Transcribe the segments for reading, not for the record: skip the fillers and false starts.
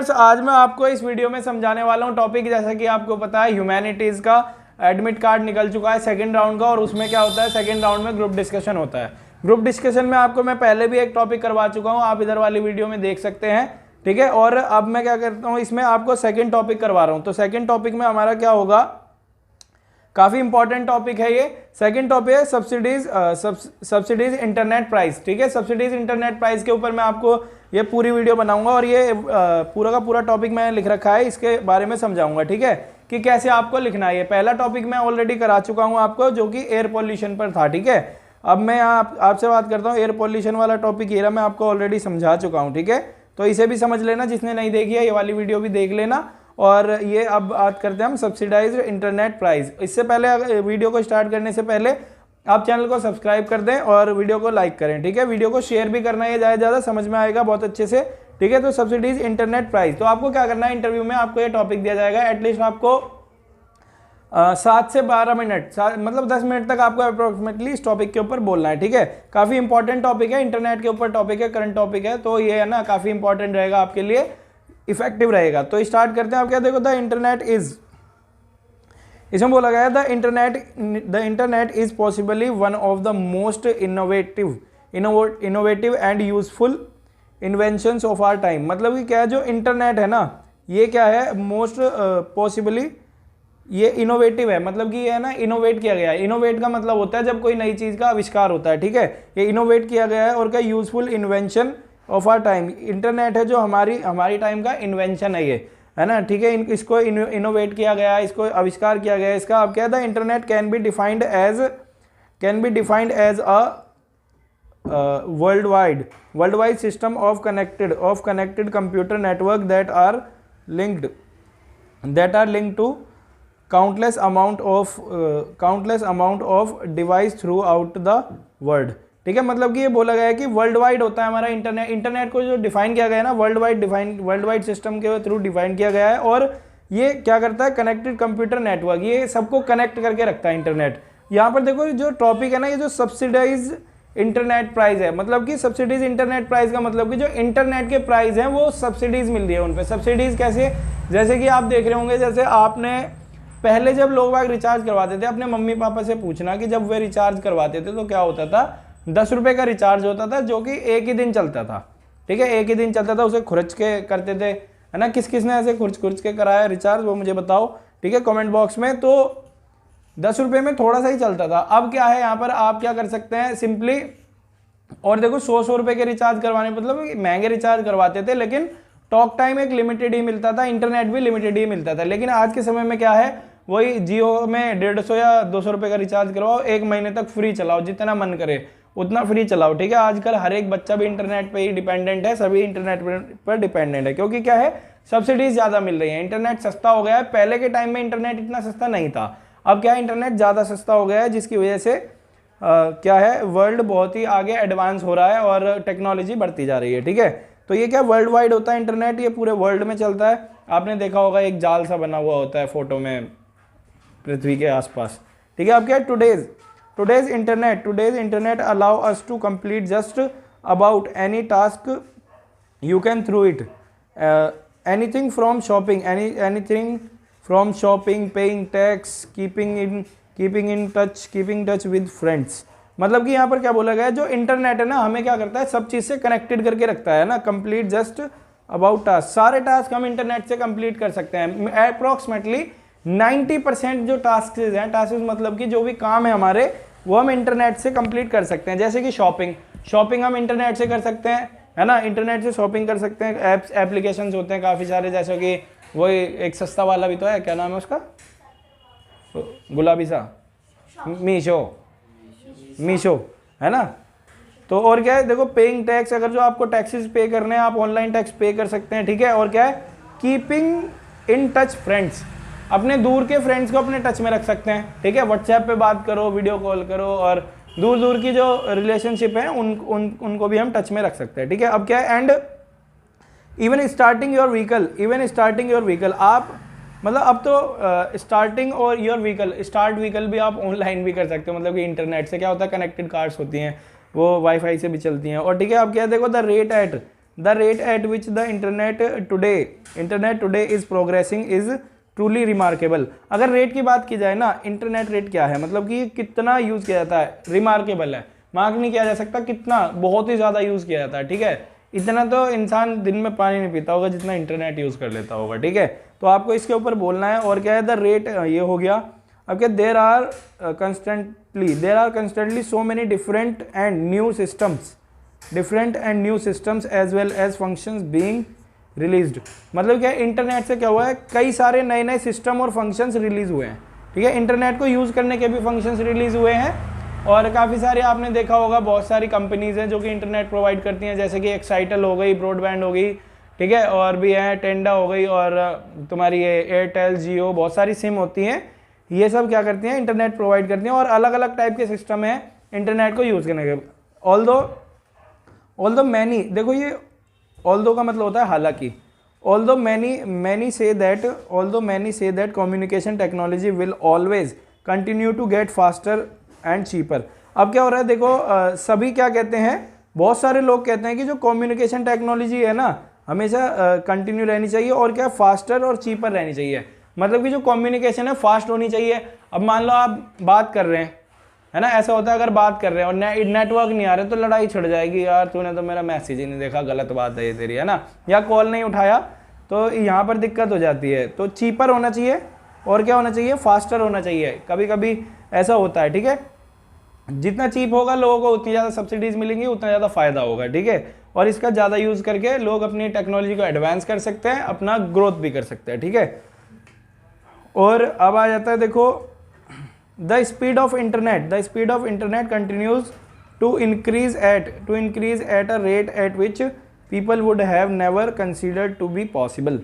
Learners, आज मैं आपको इस वीडियो में समझाने वाला हूँ टॉपिक, जैसा कि आपको पता है ह्यूमैनिटीज़ का एडमिट कार्ड निकल चुका है सेकंड राउंड का, और उसमें क्या होता है सेकंड राउंड में ग्रुप डिस्कशन होता है। ग्रुप डिस्कशन में आपको मैं पहले भी एक टॉपिक करवा चुका हूँ, आप इधर वाली वीडियो में देख सकते हैं, ठीक है। और अब मैं क्या करता हूँ, इसमें आपको सेकेंड टॉपिक करवा रहा हूँ। तो सेकेंड टॉपिक में हमारा क्या होगा, काफी इंपॉर्टेंट टॉपिक है ये। सेकंड टॉपिक है सब्सिडीज इंटरनेट प्राइस, ठीक है। सब्सिडीज इंटरनेट प्राइस के ऊपर मैं आपको ये पूरी वीडियो बनाऊंगा, और ये पूरा का पूरा टॉपिक मैंने लिख रखा है, इसके बारे में समझाऊंगा, ठीक है, कि कैसे आपको लिखना है। ये पहला टॉपिक मैं ऑलरेडी करा चुका हूं आपको, जो कि एयर पॉल्यूशन पर था, ठीक है। अब मैं आपसे बात करता हूँ, एयर पॉल्यूशन वाला टॉपिक ये मैं आपको ऑलरेडी समझा चुका हूँ, ठीक है। तो इसे भी समझ लेना, जिसने नहीं देखी है ये वाली वीडियो भी देख लेना। और ये अब बात करते हैं हम सब्सिडाइज्ड इंटरनेट प्राइस। इससे पहले, वीडियो को स्टार्ट करने से पहले आप चैनल को सब्सक्राइब कर दें और वीडियो को लाइक करें, ठीक है। वीडियो को शेयर भी करना है, ज़्यादा ज़्यादा समझ में आएगा बहुत अच्छे से, ठीक है। तो सब्सिडीज इंटरनेट प्राइस, तो आपको क्या करना है, इंटरव्यू में आपको ये टॉपिक दिया जाएगा, एटलीस्ट आपको 7 से 12 मिनट, मतलब 10 मिनट तक आपको अप्रोक्सीमेटली इस टॉपिक के ऊपर बोलना है, ठीक है। काफ़ी इंपॉर्टेंट टॉपिक है, इंटरनेट के ऊपर टॉपिक है, करंट टॉपिक है, तो ये है ना काफ़ी इंपॉर्टेंट रहेगा आपके लिए, इफेक्टिव रहेगा। तो स्टार्ट करते हैं। आप क्या देखो, द इंटरनेट इज, इसमें बोला गया the internet is possibly one of the most innovative and useful inventions of our time. मतलब कि क्या है, जो इंटरनेट है ना, ये क्या है, मोस्ट पॉसिबली ये इनोवेटिव है, मतलब कि ये है ना इनोवेट किया गया है। इनोवेट का मतलब होता है जब कोई नई चीज़ का आविष्कार होता है, ठीक है। ये इनोवेट किया गया है, और क्या useful invention of our time. Internet है जो हमारी टाइम का इन्वेंशन है, ये है ना, ठीक है। इसको इनोवेट किया गया है, इसको आविष्कार किया गया है इसका। अब क्या है, the internet can be defined as a world wide system of connected computer network that are linked to countless amount of device throughout the world, ठीक है। मतलब कि ये बोला गया है कि वर्ल्ड वाइड होता है हमारा इंटरनेट को जो डिफाइन किया गया है ना, वर्ल्ड वाइड सिस्टम के थ्रू डिफाइन किया गया है। और ये क्या करता है, कनेक्टेड कंप्यूटर नेटवर्क, ये सबको कनेक्ट करके रखता है इंटरनेट। यहाँ पर देखो जो टॉपिक है ना, ये जो सब्सिडाइज इंटरनेट प्राइस है, मतलब कि सब्सिडीज इंटरनेट प्राइस का मतलब कि जो इंटरनेट के प्राइस हैं वो सब्सिडीज मिल रही है उन पर। सब्सिडीज कैसे, जैसे कि आप देख रहे होंगे, जैसे आपने पहले जब लोग बाग रिचार्ज करवाते थे, अपने मम्मी पापा से पूछना कि जब वे रिचार्ज करवाते थे तो क्या होता था, 10 रुपये का रिचार्ज होता था, जो कि एक ही दिन चलता था, ठीक है। एक ही दिन चलता था, उसे खुर्च के करते थे, है ना। किस किस ने ऐसे खुर्च के कराया रिचार्ज, वो मुझे बताओ, ठीक है, कमेंट बॉक्स में। तो 10 रुपये में थोड़ा सा ही चलता था। अब क्या है, यहाँ पर आप क्या कर सकते हैं सिंपली, और देखो 100 रुपये के रिचार्ज करवाने, मतलब महंगे रिचार्ज करवाते थे, लेकिन टॉक टाइम एक लिमिटेड ही मिलता था, इंटरनेट भी लिमिटेड ही मिलता था। लेकिन आज के समय में क्या है, वही जियो में 150 या 200 रुपये का रिचार्ज करवाओ, 1 महीने तक फ्री चलाओ, जितना मन करे उतना फ्री चलाओ, ठीक है। आजकल हर एक बच्चा भी इंटरनेट पे ही डिपेंडेंट है, सभी इंटरनेट पर डिपेंडेंट है, क्योंकि क्या है, सब्सिडीज ज़्यादा मिल रही है, इंटरनेट सस्ता हो गया है। पहले के टाइम में इंटरनेट इतना सस्ता नहीं था, अब क्या है, इंटरनेट ज़्यादा सस्ता हो गया है, जिसकी वजह से क्या है, वर्ल्ड बहुत ही आगे एडवांस हो रहा है और टेक्नोलॉजी बढ़ती जा रही है, ठीक है। तो ये क्या वर्ल्ड वाइड होता है इंटरनेट, ये पूरे वर्ल्ड में चलता है। आपने देखा होगा एक जाल सा बना हुआ होता है फोटो में पृथ्वी के आसपास, ठीक है। अब क्या है, today's internet allow us to complete just about any task you can through it, anything from shopping, paying tax, keeping in touch with friends। मतलब कि यहाँ पर क्या बोला गया है, जो इंटरनेट है ना, हमें क्या करता है, सब चीज़ से कनेक्टेड करके रखता है ना। कंप्लीट जस्ट अबाउट टास्क, सारे टास्क हम इंटरनेट से कंप्लीट कर सकते हैं। अप्रॉक्सीमेटली 90% जो टास्क मतलब कि जो भी काम है हमारे, वो हम इंटरनेट से कंप्लीट कर सकते हैं। जैसे कि शॉपिंग हम इंटरनेट से कर सकते हैं, है ना, इंटरनेट से शॉपिंग कर सकते हैं। एप्लीकेशंस होते हैं काफ़ी सारे, जैसे कि वही एक सस्ता वाला भी तो है, क्या नाम है उसका, गुलाबी सा, मीशो, है ना। तो और क्या है, देखो पेइंग टैक्स, अगर जो आपको टैक्सेस पे करने हैं, आप ऑनलाइन टैक्स पे कर सकते हैं, ठीक है। और क्या है, कीपिंग इन टच फ्रेंड्स, अपने दूर के फ्रेंड्स को अपने टच में रख सकते हैं, ठीक है। व्हाट्सएप पे बात करो, वीडियो कॉल करो, और दूर की जो रिलेशनशिप है उनको भी हम टच में रख सकते हैं, ठीक है। अब क्या है, and even starting your vehicle, आप मतलब अब तो स्टार्ट व्हीकल भी आप ऑनलाइन भी कर सकते हो, मतलब कि इंटरनेट से क्या होता है, कनेक्टेड कार्स होती हैं, वो वाईफाई से भी चलती हैं। और ठीक है, अब क्या देखो, the the rate at which the internet today is progressing is truly remarkable. अगर रेट की बात की जाए ना, इंटरनेट रेट क्या है, मतलब कि कितना यूज़ किया जाता है, रिमार्केबल है, मार्क नहीं किया जा सकता, कितना, बहुत ही ज़्यादा यूज़ किया जाता है। ठीक है, इतना तो इंसान दिन में पानी नहीं पीता होगा जितना इंटरनेट यूज़ कर लेता होगा। ठीक है, तो आपको इसके ऊपर बोलना है। और क्या है, द रेट, ये हो गया। अब क्या, there are constantly so many different and new systems as well as functions being released. मतलब क्या, इंटरनेट से क्या हुआ है, कई सारे नए नए सिस्टम और फंक्शंस रिलीज हुए हैं। ठीक है, इंटरनेट को यूज़ करने के भी फंक्शंस रिलीज हुए हैं। और काफ़ी सारे आपने देखा होगा, बहुत सारी कंपनीज हैं जो कि इंटरनेट प्रोवाइड करती हैं, जैसे कि एक्साइटल हो गई, ब्रॉडबैंड हो गई, ठीक है, और भी है टेंडा हो गई, और तुम्हारी ये एयरटेल, जियो, बहुत सारी सिम होती हैं। ये सब क्या करती हैं, इंटरनेट प्रोवाइड करती हैं, और अलग अलग टाइप के सिस्टम हैं इंटरनेट को यूज़ करने के। ऑल्दो मैनी, देखो ये ऑल्दो का मतलब होता है हालांकि, although many say that communication technology will always continue to get faster and cheaper. अब क्या हो रहा है, देखो सभी क्या कहते हैं, बहुत सारे लोग कहते हैं कि जो कम्युनिकेशन टेक्नोलॉजी है ना, हमेशा कंटिन्यू रहनी चाहिए, और क्या, फास्टर और चीपर रहनी चाहिए। मतलब कि जो कम्युनिकेशन है फास्ट होनी चाहिए। अब मान लो आप बात कर रहे हैं, है ना, ऐसा होता है, अगर बात कर रहे हैं और नेटवर्क नहीं आ रहा तो लड़ाई छिड़ जाएगी, यार तूने तो मेरा मैसेज ही नहीं देखा, गलत बात है ये तेरी, है ना, या कॉल नहीं उठाया, तो यहाँ पर दिक्कत हो जाती है। तो चीपर होना चाहिए, और क्या होना चाहिए, फास्टर होना चाहिए। कभी कभी ऐसा होता है। ठीक है, जितना चीप होगा लोगों को उतनी ज़्यादा सब्सिडीज मिलेंगी, उतना ज़्यादा फायदा होगा। ठीक है, और इसका ज़्यादा यूज़ करके लोग अपनी टेक्नोलॉजी को एडवांस कर सकते हैं, अपना ग्रोथ भी कर सकते हैं। ठीक है, और अब आ जाता है, देखो, the speed of internet continues to increase at a rate at which people would have never considered to be possible.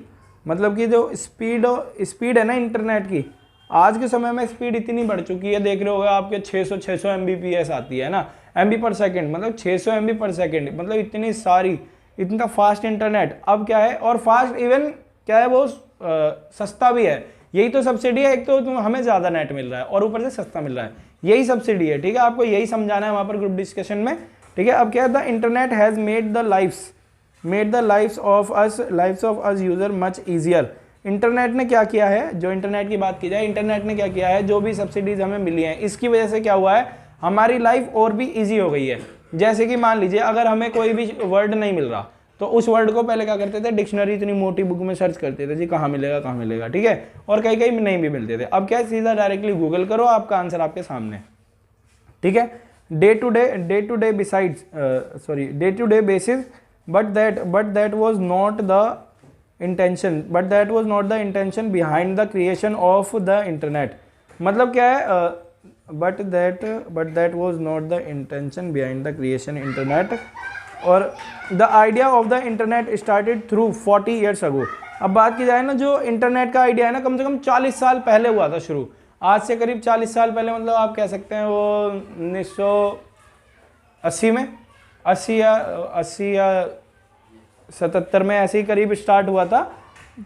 मतलब कि जो स्पीड है ना इंटरनेट की, आज के समय में स्पीड इतनी बढ़ चुकी है, देख रहे होगा आपके 600 MBPS आती है ना, MB पर सेकेंड, मतलब 600 MB पर सेकेंड, मतलब इतना फास्ट इंटरनेट। अब क्या है, और फास्ट इवन क्या है, वो सस्ता भी है। यही तो सब्सिडी है, एक तो हमें ज़्यादा नेट मिल रहा है और ऊपर से सस्ता मिल रहा है, यही सब्सिडी है। ठीक है, आपको यही समझाना है वहाँ पर ग्रुप डिस्कशन में। ठीक है, अब क्या है, the internet has made the lifes of us user much easier. Internet ने क्या किया है, जो इंटरनेट की बात की जाए, इंटरनेट ने क्या किया है, जो भी सब्सिडीज हमें मिली हैं, इसकी वजह से क्या हुआ है, हमारी लाइफ और भी ईजी हो गई है। जैसे कि मान लीजिए, अगर हमें कोई भी वर्ड नहीं मिल रहा, तो उस वर्ड को पहले क्या करते थे, डिक्शनरी इतनी मोटी बुक में सर्च करते थे जी, कहाँ मिलेगा। ठीक है, और कहीं कहीं नहीं भी मिलते थे। अब क्या है, सीधा डायरेक्टली गूगल करो, आपका आंसर आपके सामने। ठीक है, day to day basis, but that was not the intention behind the creation of the internet. मतलब क्या है, but that was not the intention behind the creation internet, और the idea of the internet started through 40 years ago. अब बात की जाए ना, जो इंटरनेट का आइडिया है ना, कम से कम 40 साल पहले हुआ था शुरू, आज से करीब 40 साल पहले, मतलब आप कह सकते हैं वो 1980 में, 80 या 77 में ऐसे ही करीब स्टार्ट हुआ था।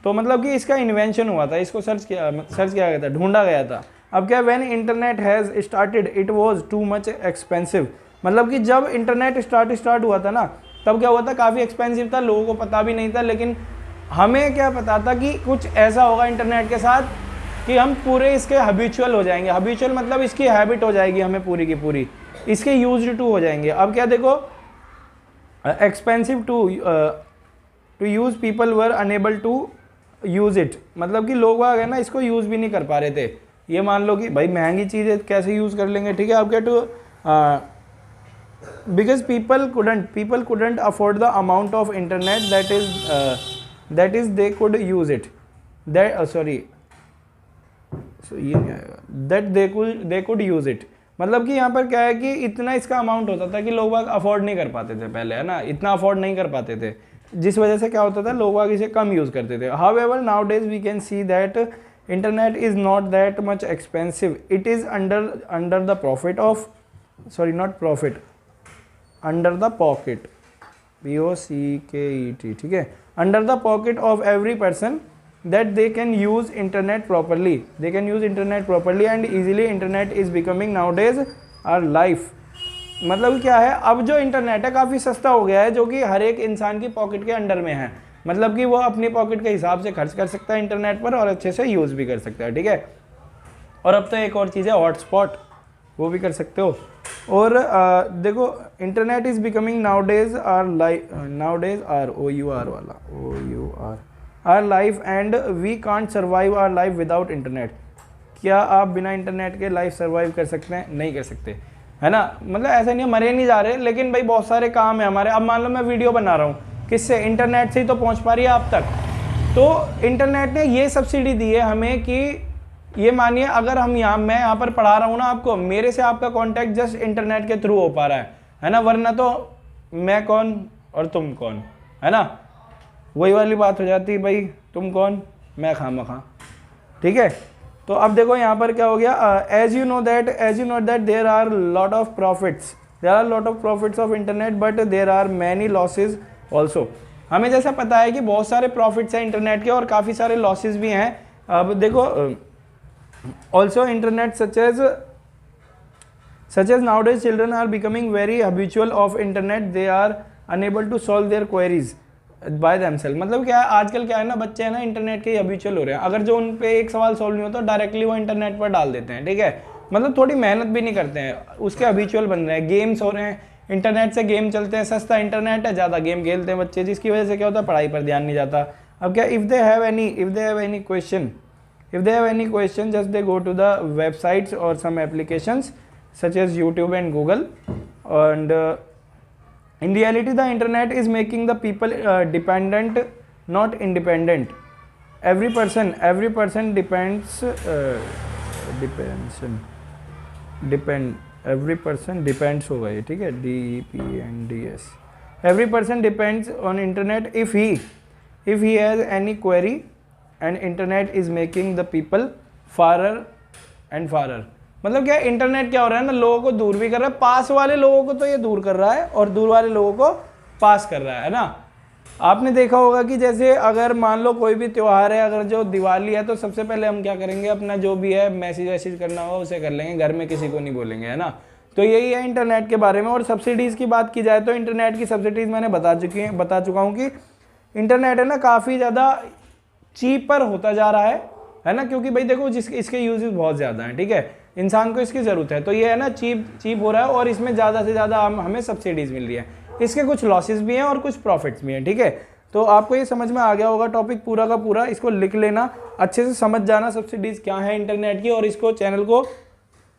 तो मतलब कि इसका इन्वेंशन हुआ था, इसको सर्च किया गया था, ढूंढा गया था। अब क्या, when internet has started it was too much expensive. मतलब कि जब इंटरनेट स्टार्ट हुआ था ना, तब क्या हुआ था, काफ़ी एक्सपेंसिव था, लोगों को पता भी नहीं था। लेकिन हमें क्या पता था कि कुछ ऐसा होगा इंटरनेट के साथ कि हम पूरे इसके हैबिचुअल हो जाएंगे। हैबिचुअल मतलब इसकी हैबिट हो जाएगी, हमें पूरी की पूरी इसके यूज्ड टू हो जाएंगे। अब क्या, देखो, expensive to use, people were unable to use it. मतलब कि लोग है ना, इसको यूज़ भी नहीं कर पा रहे थे। ये मान लो कि भाई महंगी चीज़ है, कैसे यूज़ कर लेंगे। ठीक है, अब क्या, to because people couldn't afford the amount of internet that is they could use it, that they could use it। मतलब कि यहाँ पर क्या है कि इतना इसका अमाउंट होता था कि लोग अफोर्ड नहीं कर पाते थे पहले, है ना, इतना अफोर्ड नहीं कर पाते थे, जिस वजह से क्या होता था, लोग इसे कम यूज़ करते थे। However, nowadays we can see that internet is not that much expensive. It is under the pocket, POCKET। ठीक है, under the pocket of every person that they can use internet properly and easily। Internet is becoming nowadays our life मतलब क्या है, अब जो internet है काफ़ी सस्ता हो गया है, जो कि हर एक इंसान की पॉकेट के अंडर में है। मतलब कि वो अपनी पॉकेट के हिसाब से खर्च कर सकता है इंटरनेट पर और अच्छे से यूज़ भी कर सकता है, ठीक है। और अब तो एक और चीज़ है हॉटस्पॉट, वो भी कर सकते हो। और देखो internet is becoming nowadays our life and we can't survive our life without internet. क्या आप बिना इंटरनेट के लाइफ सर्वाइव कर सकते हैं? नहीं कर सकते, है ना। मतलब ऐसा नहीं है मरे नहीं जा रहे, लेकिन भाई बहुत सारे काम है हमारे। अब मान लो मैं वीडियो बना रहा हूँ, किससे? इंटरनेट से ही तो पहुँच पा रही है आप तक। तो इंटरनेट ने ये सब्सिडी दी है हमें कि ये मानिए अगर मैं यहाँ पर पढ़ा रहा हूँ ना आपको, मेरे से आपका कांटेक्ट जस्ट इंटरनेट के थ्रू हो पा रहा है ना। वरना तो मैं कौन और तुम कौन, है ना, वही वाली बात हो जाती है भाई, तुम कौन मैं खामखा, ठीक है। तो अब देखो यहाँ पर क्या हो गया, as you know that there are lot of profits of internet but there are many losses also. हमें जैसा पता है कि बहुत सारे प्रॉफिट्स हैं इंटरनेट के और काफ़ी सारे लॉसेज भी हैं। अब देखो also internet such as nowadays children are becoming very habitual of internet, they are unable to solve their queries by themselves। मतलब क्या है आजकल क्या है ना, बच्चे हैं ना इंटरनेट के हैबिचुअल हो रहे हैं। अगर जो उन पे एक सवाल सॉल्व नहीं होता डायरेक्टली वो इंटरनेट पर डाल देते हैं, ठीक है। मतलब थोड़ी मेहनत भी नहीं करते हैं, उसके हैबिचुअल बन रहे हैं। गेम्स हो रहे हैं, इंटरनेट से गेम चलते हैं, सस्ता इंटरनेट है, ज़्यादा गेम खेलते हैं बच्चे, जिसकी वजह से क्या होता है पढ़ाई पर ध्यान नहीं जाता। अब क्या if they have any question just they go to the websites or some applications such as YouTube and Google, and in reality the internet is making the people dependent, not independent। every person depends every person depends होगा ये, ठीक है, DEPENDS। every person depends on internet if he has any query and internet is making the people farer and farer। मतलब क्या internet क्या हो रहा है ना, लोगों को दूर भी कर रहा है, पास वाले लोगों को तो ये दूर कर रहा है और दूर वाले लोगों को पास कर रहा है ना। आपने देखा होगा कि जैसे अगर मान लो कोई भी त्यौहार है, अगर जो दिवाली है, तो सबसे पहले हम क्या करेंगे, अपना जो भी है मैसेज करना होगा उसे कर लेंगे, घर में किसी को नहीं बोलेंगे, है ना। तो यही है इंटरनेट के बारे में। और सब्सिडीज़ की बात की जाए तो इंटरनेट की सब्सिडीज़ मैंने बता चुका हूँ कि इंटरनेट है ना काफ़ी ज़्यादा चीपर होता जा रहा है ना, क्योंकि भाई देखो इसके यूजेस बहुत ज़्यादा हैं, ठीक है, इंसान को इसकी ज़रूरत है। तो ये है ना चीप हो रहा है और इसमें ज़्यादा से ज़्यादा हमें सब्सिडीज़ मिल रही है। इसके कुछ लॉसेस भी हैं और कुछ प्रॉफिट्स भी हैं, ठीक है। तो आपको ये समझ में आ गया होगा टॉपिक पूरा का पूरा, इसको लिख लेना, अच्छे से समझ जाना सब्सिडीज़ क्या है इंटरनेट की, और इसको चैनल को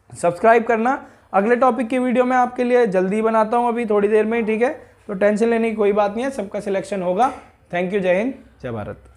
सब्सक्राइब करना। अगले टॉपिक की वीडियो मैं आपके लिए जल्दी बनाता हूँ, अभी थोड़ी देर में ही, ठीक है। तो टेंशन लेने की कोई बात नहीं है, सबका सिलेक्शन होगा। थैंक यू, जय हिंद, जय भारत।